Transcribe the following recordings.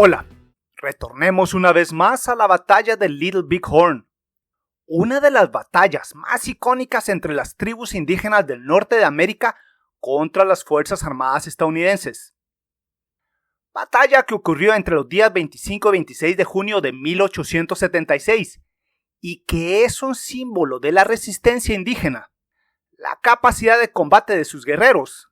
Hola, retornemos una vez más a la batalla de Little Big Horn, una de las batallas más icónicas entre las tribus indígenas del norte de América contra las Fuerzas Armadas estadounidenses. Batalla que ocurrió entre los días 25 y 26 de junio de 1876 y que es un símbolo de la resistencia indígena, la capacidad de combate de sus guerreros,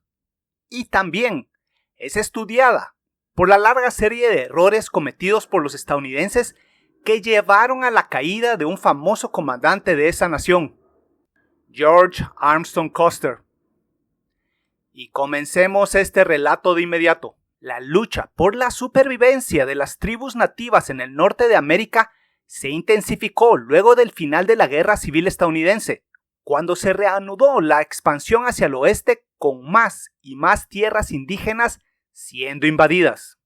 y también es estudiada por la larga serie de errores cometidos por los estadounidenses que llevaron a la caída de un famoso comandante de esa nación, George Armstrong Custer. Y comencemos este relato de inmediato. La lucha por la supervivencia de las tribus nativas en el norte de América se intensificó luego del final de la Guerra Civil estadounidense, cuando se reanudó la expansión hacia el oeste con más y más tierras indígenas siendo invadidas.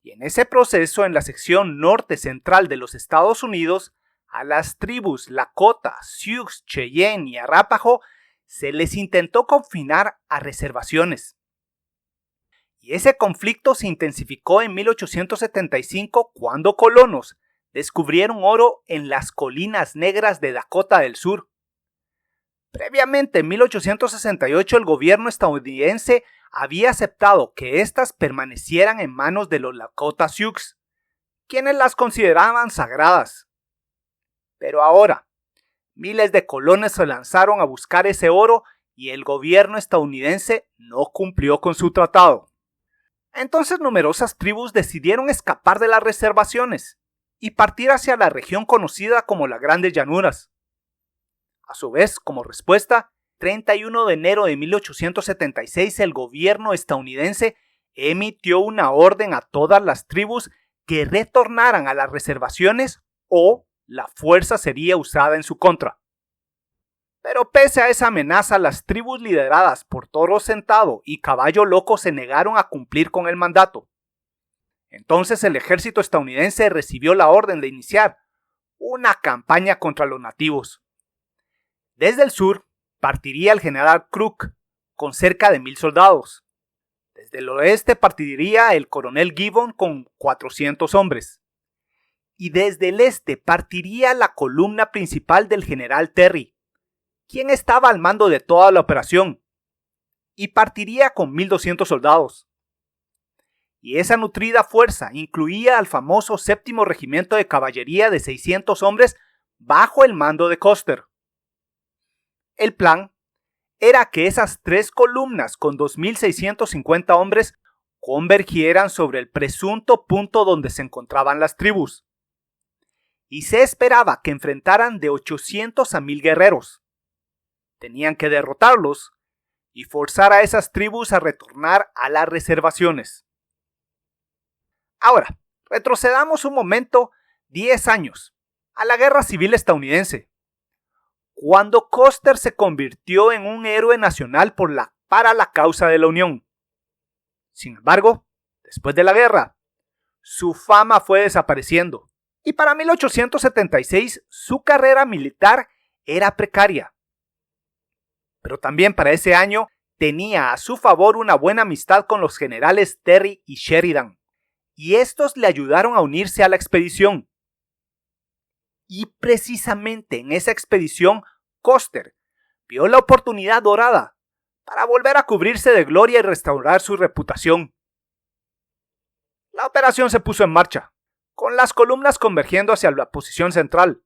Y en ese proceso, en la sección norte central de los Estados Unidos, a las tribus Lakota, Sioux, Cheyenne y Arapaho se les intentó confinar a reservaciones. Y ese conflicto se intensificó en 1875 cuando colonos descubrieron oro en las colinas negras de Dakota del Sur. Previamente, en 1868, el gobierno estadounidense había aceptado que éstas permanecieran en manos de los Lakota Sioux, quienes las consideraban sagradas. Pero ahora, miles de colonos se lanzaron a buscar ese oro y el gobierno estadounidense no cumplió con su tratado. Entonces numerosas tribus decidieron escapar de las reservaciones y partir hacia la región conocida como las Grandes Llanuras. A su vez, como respuesta, 31 de enero de 1876 el gobierno estadounidense emitió una orden a todas las tribus que retornaran a las reservaciones o la fuerza sería usada en su contra. Pero pese a esa amenaza, las tribus lideradas por Toro Sentado y Caballo Loco se negaron a cumplir con el mandato. Entonces el ejército estadounidense recibió la orden de iniciar una campaña contra los nativos. Desde el sur partiría el general Crook con cerca de 1,000 soldados. Desde el oeste partiría el coronel Gibbon con 400 hombres. Y desde el este partiría la columna principal del general Terry, quien estaba al mando de toda la operación, y partiría con 1,200 soldados. Y esa nutrida fuerza incluía al famoso 7º Regimiento de Caballería de 600 hombres bajo el mando de Custer. El plan era que esas tres columnas con 2,650 hombres convergieran sobre el presunto punto donde se encontraban las tribus. Y se esperaba que enfrentaran de 800 a 1,000 guerreros. Tenían que derrotarlos y forzar a esas tribus a retornar a las reservaciones. Ahora, retrocedamos un momento 10 años, a la Guerra Civil estadounidense, cuando Custer se convirtió en un héroe nacional para la causa de la Unión. Sin embargo, después de la guerra, su fama fue desapareciendo, y para 1876 su carrera militar era precaria. Pero también para ese año tenía a su favor una buena amistad con los generales Terry y Sheridan, y estos le ayudaron a unirse a la expedición. Y precisamente en esa expedición, Custer vio la oportunidad dorada para volver a cubrirse de gloria y restaurar su reputación. La operación se puso en marcha, con las columnas convergiendo hacia la posición central,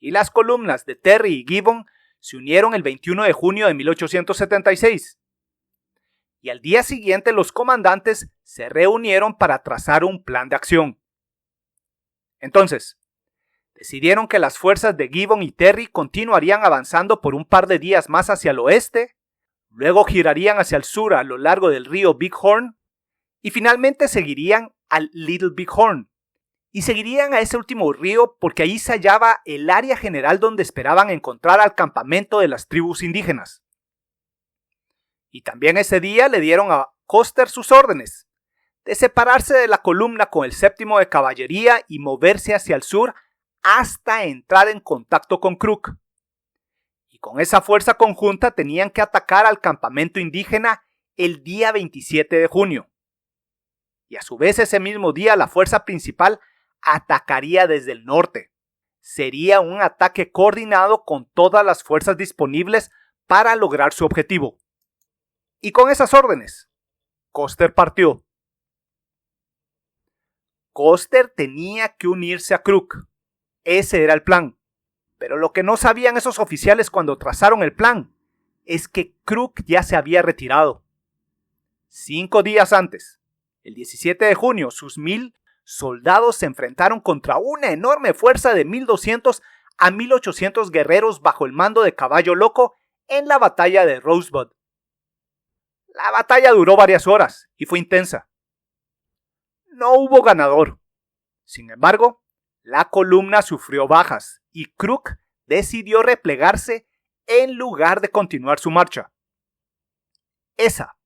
y las columnas de Terry y Gibbon se unieron el 21 de junio de 1876. Y al día siguiente los comandantes se reunieron para trazar un plan de acción. Entonces, decidieron que las fuerzas de Gibbon y Terry continuarían avanzando por un par de días más hacia el oeste, luego girarían hacia el sur a lo largo del río Big Horn y finalmente seguirían al Little Big Horn. Y seguirían a ese último río porque ahí se hallaba el área general donde esperaban encontrar al campamento de las tribus indígenas. Y también ese día le dieron a Custer sus órdenes de separarse de la columna con el 7º de Caballería y moverse hacia el sur hasta entrar en contacto con Crook. Y con esa fuerza conjunta tenían que atacar al campamento indígena el día 27 de junio. y a su vez ese mismo día la fuerza principal atacaría desde el norte. Sería un ataque coordinado con todas las fuerzas disponibles para lograr su objetivo. Y con esas órdenes, Custer partió. Custer tenía que unirse a Crook. Ese era el plan. Pero lo que no sabían esos oficiales cuando trazaron el plan es que Crook ya se había retirado. 5 días antes, el 17 de junio, sus 1000 soldados se enfrentaron contra una enorme fuerza de 1200 a 1800 guerreros bajo el mando de Caballo Loco en la batalla de Rosebud. La batalla duró varias horas y fue intensa. No hubo ganador. Sin embargo, la columna sufrió bajas y Crook decidió replegarse en lugar de continuar su marcha. Esa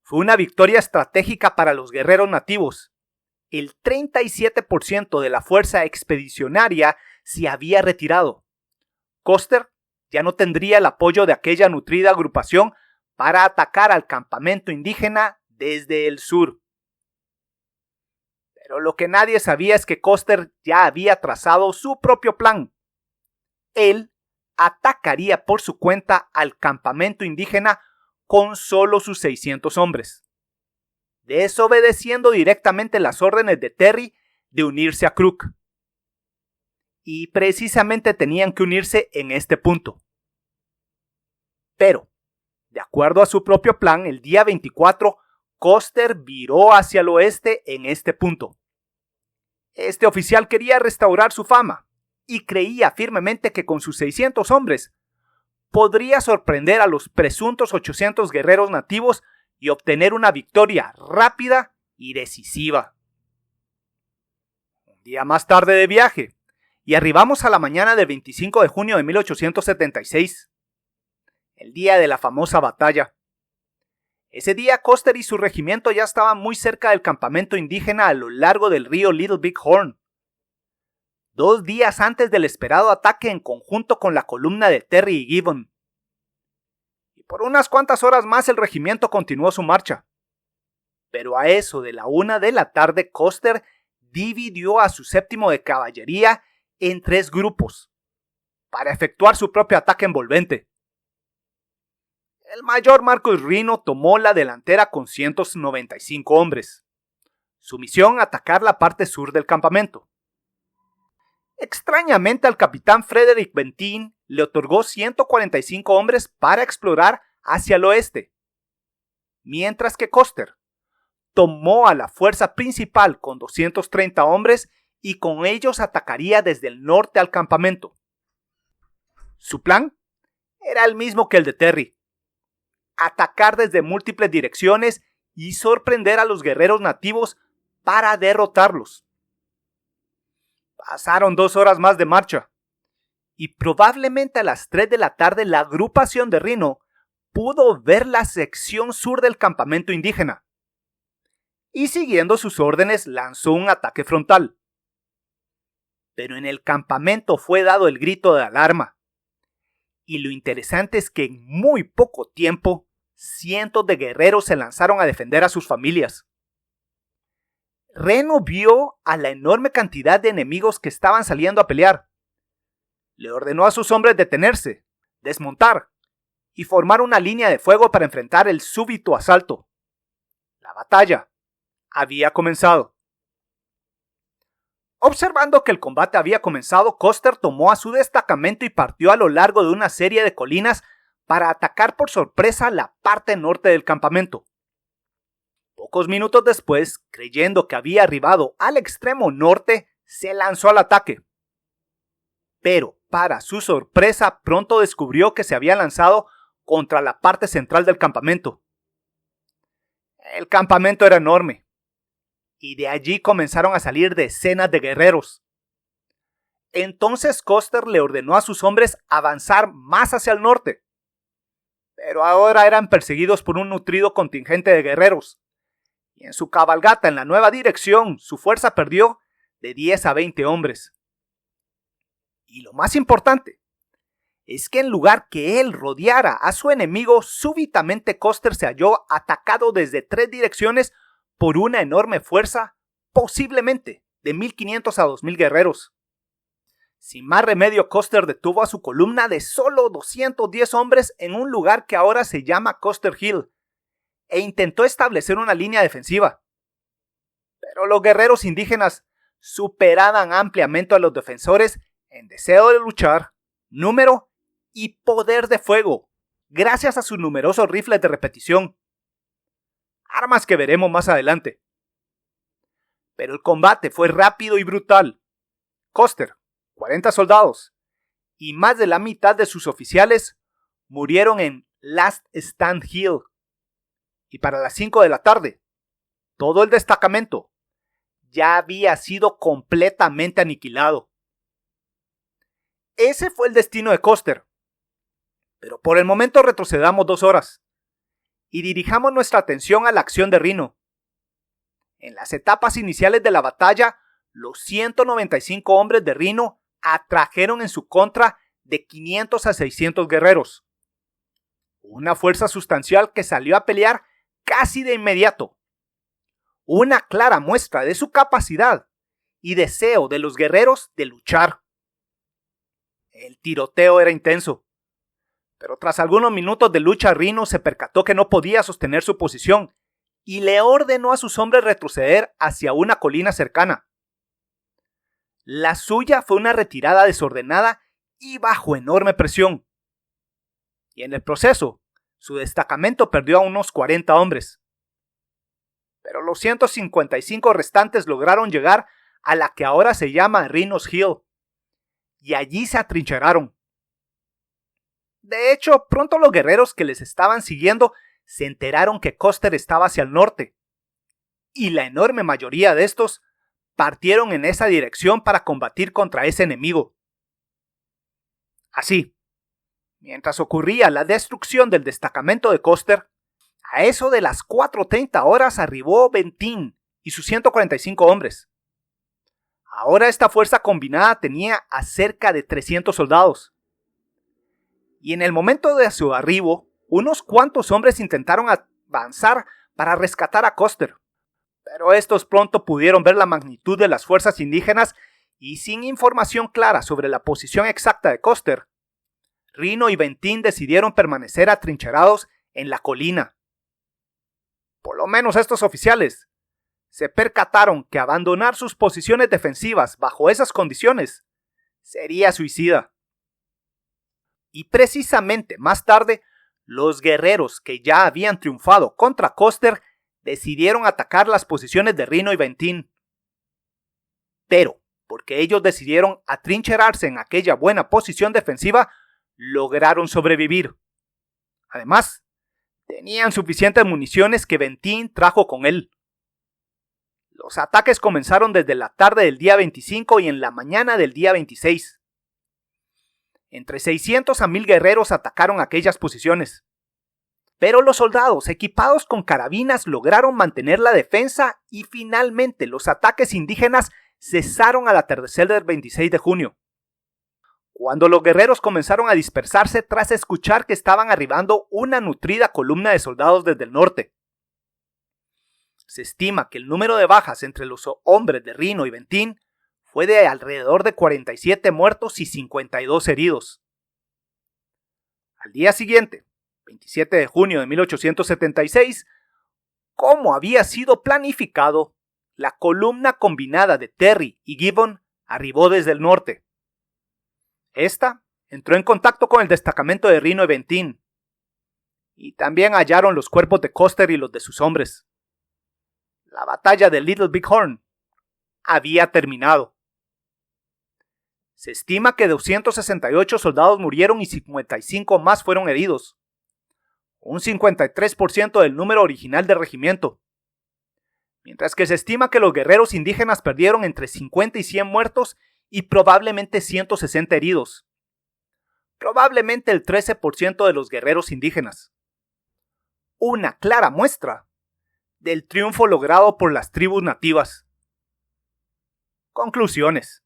fue una victoria estratégica para los guerreros nativos. El 37% de la fuerza expedicionaria se había retirado. Custer ya no tendría el apoyo de aquella nutrida agrupación para atacar al campamento indígena desde el sur. Pero lo que nadie sabía es que Custer ya había trazado su propio plan. Él atacaría por su cuenta al campamento indígena con solo sus 600 hombres, desobedeciendo directamente las órdenes de Terry de unirse a Crook. Y precisamente tenían que unirse en este punto. Pero, de acuerdo a su propio plan, el día 24, Custer viró hacia el oeste en este punto. Este oficial quería restaurar su fama y creía firmemente que con sus 600 hombres podría sorprender a los presuntos 800 guerreros nativos y obtener una victoria rápida y decisiva. Un día más tarde de viaje, y arribamos a la mañana del 25 de junio de 1876, el día de la famosa batalla. Ese día Custer y su regimiento ya estaban muy cerca del campamento indígena a lo largo del río Little Big Horn. 2 días antes del esperado ataque en conjunto con la columna de Terry y Gibbon. Y por unas cuantas horas más el regimiento continuó su marcha. Pero a eso de la 1 de la tarde Custer dividió a su 7º de caballería en 3 grupos para efectuar su propio ataque envolvente. El mayor Marcus Reno tomó la delantera con 195 hombres. Su misión, atacar la parte sur del campamento. Extrañamente al capitán Frederick Benteen le otorgó 145 hombres para explorar hacia el oeste, mientras que Custer tomó a la fuerza principal con 230 hombres y con ellos atacaría desde el norte al campamento. Su plan era el mismo que el de Terry: atacar desde múltiples direcciones y sorprender a los guerreros nativos para derrotarlos. Pasaron 2 horas más de marcha, y probablemente a las 3 de la tarde la agrupación de Reno pudo ver la sección sur del campamento indígena, y siguiendo sus órdenes lanzó un ataque frontal. Pero en el campamento fue dado el grito de alarma, y lo interesante es que en muy poco tiempo cientos de guerreros se lanzaron a defender a sus familias. Reno vio a la enorme cantidad de enemigos que estaban saliendo a pelear. Le ordenó a sus hombres detenerse, desmontar y formar una línea de fuego para enfrentar el súbito asalto. La batalla había comenzado. Observando que el combate había comenzado, Custer tomó a su destacamento y partió a lo largo de una serie de colinas para atacar por sorpresa la parte norte del campamento. Pocos minutos después, creyendo que había arribado al extremo norte, se lanzó al ataque. Pero, para su sorpresa, pronto descubrió que se había lanzado contra la parte central del campamento. El campamento era enorme, y de allí comenzaron a salir decenas de guerreros. Entonces Custer le ordenó a sus hombres avanzar más hacia el norte, pero ahora eran perseguidos por un nutrido contingente de guerreros, y en su cabalgata en la nueva dirección su fuerza perdió de 10 a 20 hombres. Y lo más importante es que en lugar que él rodeara a su enemigo, súbitamente Custer se halló atacado desde 3 direcciones por una enorme fuerza, posiblemente de 1500 a 2000 guerreros. Sin más remedio, Custer detuvo a su columna de solo 210 hombres en un lugar que ahora se llama Custer Hill e intentó establecer una línea defensiva. Pero los guerreros indígenas superaban ampliamente a los defensores en deseo de luchar, número y poder de fuego, gracias a sus numerosos rifles de repetición, armas que veremos más adelante. Pero el combate fue rápido y brutal. Custer, 40 soldados y más de la mitad de sus oficiales murieron en Last Stand Hill. Y para las 5 de la tarde, todo el destacamento ya había sido completamente aniquilado. Ese fue el destino de Custer. Pero por el momento retrocedamos 2 horas y dirijamos nuestra atención a la acción de Rhino. En las etapas iniciales de la batalla, los 195 hombres de Rhino atrajeron en su contra de 500 a 600 guerreros. Una fuerza sustancial que salió a pelear casi de inmediato. Una clara muestra de su capacidad y deseo de los guerreros de luchar. El tiroteo era intenso, pero tras algunos minutos de lucha, Rhino se percató que no podía sostener su posición y le ordenó a sus hombres retroceder hacia una colina cercana. La suya fue una retirada desordenada y bajo enorme presión. Y en el proceso, su destacamento perdió a unos 40 hombres. Pero los 155 restantes lograron llegar a la que ahora se llama Rhino's Hill, y allí se atrincheraron. De hecho, pronto los guerreros que les estaban siguiendo se enteraron que Custer estaba hacia el norte, y la enorme mayoría de estos partieron en esa dirección para combatir contra ese enemigo. Así, mientras ocurría la destrucción del destacamento de Custer, a eso de las 4:30 horas arribó Bentín y sus 145 hombres. Ahora esta fuerza combinada tenía a cerca de 300 soldados. Y en el momento de su arribo, unos cuantos hombres intentaron avanzar para rescatar a Custer. Pero estos pronto pudieron ver la magnitud de las fuerzas indígenas y sin información clara sobre la posición exacta de Custer, Rhino y Bentín decidieron permanecer atrincherados en la colina. Por lo menos estos oficiales se percataron que abandonar sus posiciones defensivas bajo esas condiciones sería suicida. Y precisamente más tarde, los guerreros que ya habían triunfado contra Custer decidieron atacar las posiciones de Rhino y Bentín. Pero, porque ellos decidieron atrincherarse en aquella buena posición defensiva, lograron sobrevivir. Además, tenían suficientes municiones que Bentín trajo con él. Los ataques comenzaron desde la tarde del día 25 y en la mañana del día 26. Entre 600 a 1000 guerreros atacaron aquellas posiciones. Pero los soldados equipados con carabinas lograron mantener la defensa y finalmente los ataques indígenas cesaron al atardecer del 26 de junio. Cuando los guerreros comenzaron a dispersarse tras escuchar que estaban arribando una nutrida columna de soldados desde el norte. Se estima que el número de bajas entre los hombres de Rhino y Bentín fue de alrededor de 47 muertos y 52 heridos. Al día siguiente, 27 de junio de 1876, como había sido planificado, la columna combinada de Terry y Gibbon arribó desde el norte. Esta entró en contacto con el destacamento de Rhino y Bentín, y también hallaron los cuerpos de Custer y los de sus hombres. La batalla de Little Big Horn había terminado. Se estima que 268 soldados murieron y 55 más fueron heridos, un 53% del número original del regimiento, mientras que se estima que los guerreros indígenas perdieron entre 50 y 100 muertos y probablemente 160 heridos, probablemente el 13% de los guerreros indígenas. Una clara muestra del triunfo logrado por las tribus nativas. Conclusiones.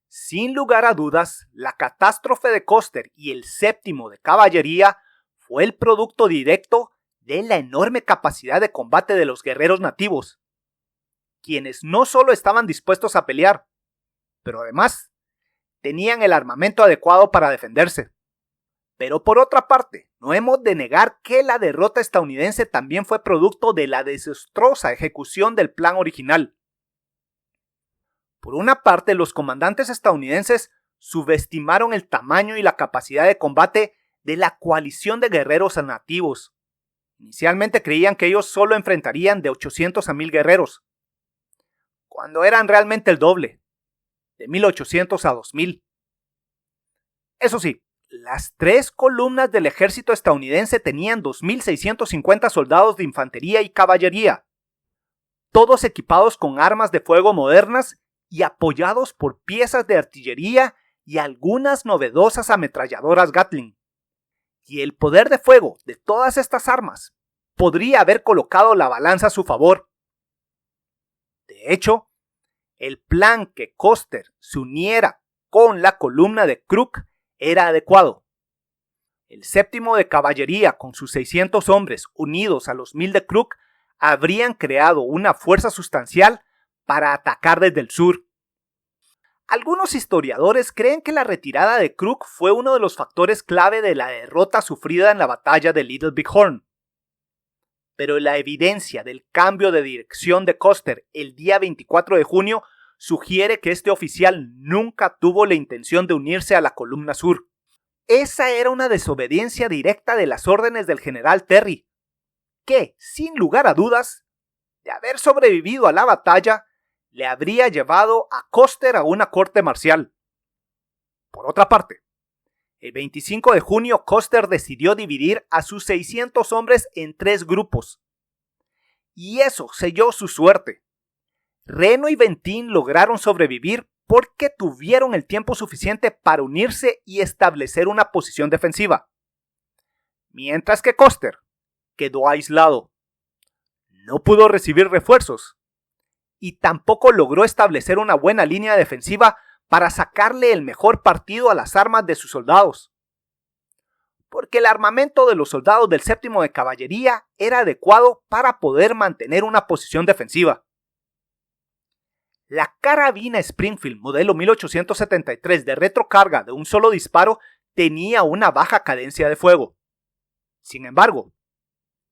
Sin lugar a dudas, la catástrofe de Custer y el 7º de caballería fue el producto directo de la enorme capacidad de combate de los guerreros nativos, quienes no solo estaban dispuestos a pelear, pero además tenían el armamento adecuado para defenderse. Pero por otra parte, no hemos de negar que la derrota estadounidense también fue producto de la desastrosa ejecución del plan original. Por una parte, los comandantes estadounidenses subestimaron el tamaño y la capacidad de combate de la coalición de guerreros nativos. Inicialmente creían que ellos solo enfrentarían de 800 a 1000 guerreros, cuando eran realmente el doble, de 1800 a 2000. Eso sí, las 3 columnas del ejército estadounidense tenían 2650 soldados de infantería y caballería, todos equipados con armas de fuego modernas y apoyados por piezas de artillería y algunas novedosas ametralladoras Gatling. Y el poder de fuego de todas estas armas podría haber colocado la balanza a su favor. De hecho, el plan que Custer se uniera con la columna de Crook era adecuado. El 7º de caballería con sus 600 hombres unidos a los 1000 de Crook habrían creado una fuerza sustancial para atacar desde el sur. Algunos historiadores creen que la retirada de Crook fue uno de los factores clave de la derrota sufrida en la batalla de Little Big Horn. Pero la evidencia del cambio de dirección de Custer el día 24 de junio sugiere que este oficial nunca tuvo la intención de unirse a la columna sur. Esa era una desobediencia directa de las órdenes del general Terry, que, sin lugar a dudas, de haber sobrevivido a la batalla, le habría llevado a Custer a una corte marcial. Por otra parte, el 25 de junio Custer decidió dividir a sus 600 hombres en 3 grupos. Y eso selló su suerte. Reno y Bentín lograron sobrevivir porque tuvieron el tiempo suficiente para unirse y establecer una posición defensiva. Mientras que Custer quedó aislado. No pudo recibir refuerzos y tampoco logró establecer una buena línea defensiva para sacarle el mejor partido a las armas de sus soldados. Porque el armamento de los soldados del 7º de caballería era adecuado para poder mantener una posición defensiva. La carabina Springfield modelo 1873 de retrocarga de un solo disparo tenía una baja cadencia de fuego. Sin embargo,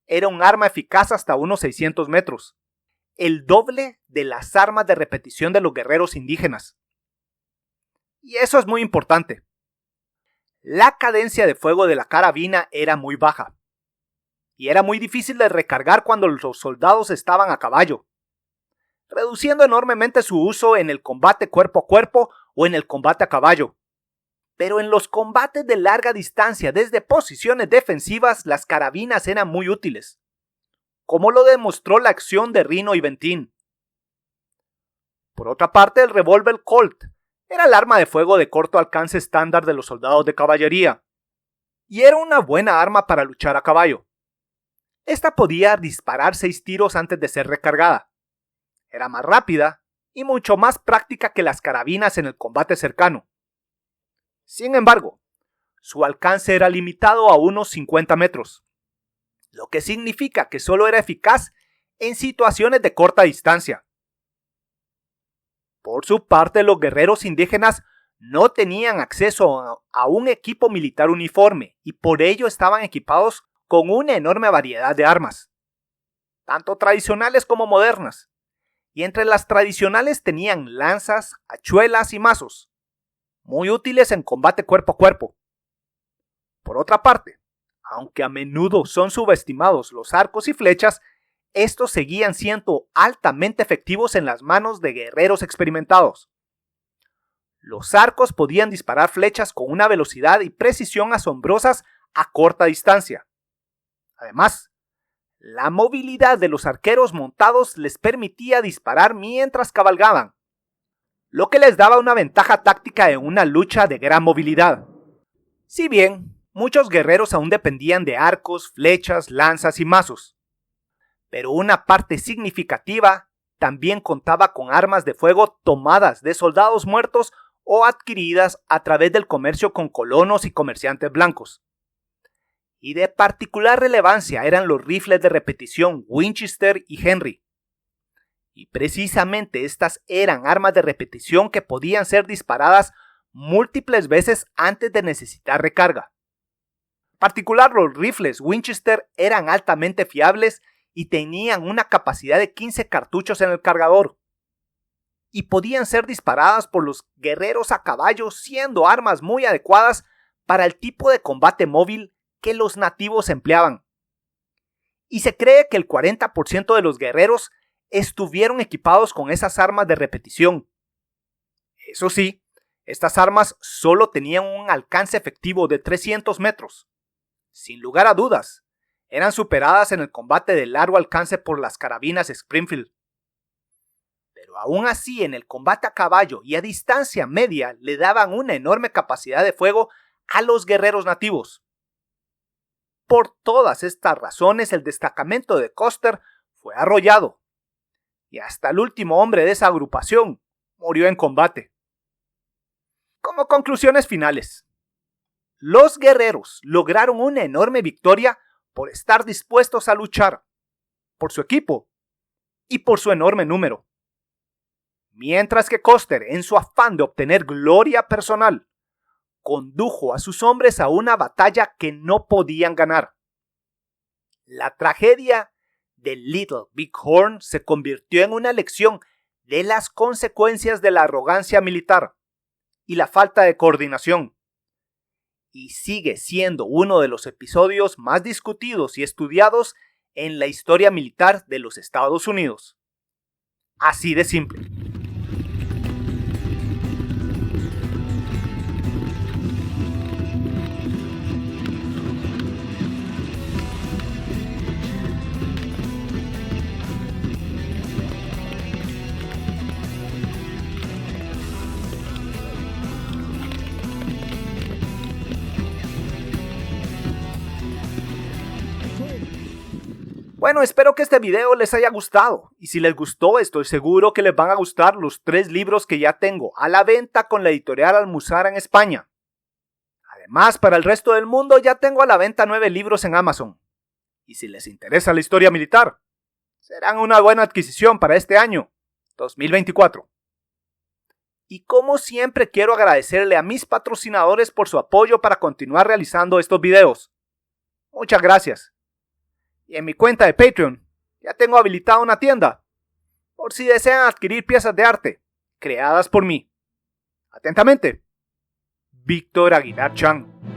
era un arma eficaz hasta unos 600 metros, el doble de las armas de repetición de los guerreros indígenas. Y eso es muy importante. La cadencia de fuego de la carabina era muy baja, y era muy difícil de recargar cuando los soldados estaban a caballo, reduciendo enormemente su uso en el combate cuerpo a cuerpo o en el combate a caballo. Pero en los combates de larga distancia desde posiciones defensivas, las carabinas eran muy útiles, como lo demostró la acción de Reno y Bentín. Por otra parte, el revólver Colt era el arma de fuego de corto alcance estándar de los soldados de caballería, y era una buena arma para luchar a caballo. Esta podía disparar 6 tiros antes de ser recargada. Era más rápida y mucho más práctica que las carabinas en el combate cercano. Sin embargo, su alcance era limitado a unos 50 metros, lo que significa que solo era eficaz en situaciones de corta distancia. Por su parte, los guerreros indígenas no tenían acceso a un equipo militar uniforme y por ello estaban equipados con una enorme variedad de armas, tanto tradicionales como modernas, y entre las tradicionales tenían lanzas, hachuelas y mazos, muy útiles en combate cuerpo a cuerpo. Por otra parte, aunque a menudo son subestimados los arcos y flechas, estos seguían siendo altamente efectivos en las manos de guerreros experimentados. Los arcos podían disparar flechas con una velocidad y precisión asombrosas a corta distancia. Además, la movilidad de los arqueros montados les permitía disparar mientras cabalgaban, lo que les daba una ventaja táctica en una lucha de gran movilidad. Si bien, muchos guerreros aún dependían de arcos, flechas, lanzas y mazos, pero una parte significativa también contaba con armas de fuego tomadas de soldados muertos o adquiridas a través del comercio con colonos y comerciantes blancos. y de particular relevancia eran los rifles de repetición Winchester y Henry. Y precisamente estas eran armas de repetición que podían ser disparadas múltiples veces antes de necesitar recarga. En particular, los rifles Winchester eran altamente fiables y tenían una capacidad de 15 cartuchos en el cargador. Y podían ser disparadas por los guerreros a caballo, siendo armas muy adecuadas para el tipo de combate móvil que los nativos empleaban. Y se cree que el 40% de los guerreros estuvieron equipados con esas armas de repetición. Eso sí, estas armas solo tenían un alcance efectivo de 300 metros. Sin lugar a dudas, eran superadas en el combate de largo alcance por las carabinas Springfield. Pero aún así, en el combate a caballo y a distancia media le daban una enorme capacidad de fuego a los guerreros nativos. Por todas estas razones, el destacamento de Custer fue arrollado, y hasta el último hombre de esa agrupación murió en combate. Como conclusiones finales, los guerreros lograron una enorme victoria por estar dispuestos a luchar, por su equipo y por su enorme número. Mientras que Custer, en su afán de obtener gloria personal, condujo a sus hombres a una batalla que no podían ganar. La tragedia de Little Big Horn se convirtió en una lección de las consecuencias de la arrogancia militar y la falta de coordinación, y sigue siendo uno de los episodios más discutidos y estudiados en la historia militar de los Estados Unidos. Así de simple. Bueno, espero que este video les haya gustado, y si les gustó, estoy seguro que les van a gustar los 3 libros que ya tengo a la venta con la editorial Almuzara en España. Además, para el resto del mundo ya tengo a la venta 9 libros en Amazon. Y si les interesa la historia militar, serán una buena adquisición para este año, 2024. Y como siempre quiero agradecerle a mis patrocinadores por su apoyo para continuar realizando estos videos. Muchas gracias. Y en mi cuenta de Patreon ya tengo habilitada una tienda, por si desean adquirir piezas de arte creadas por mí. Atentamente, Víctor Aguilar Chan.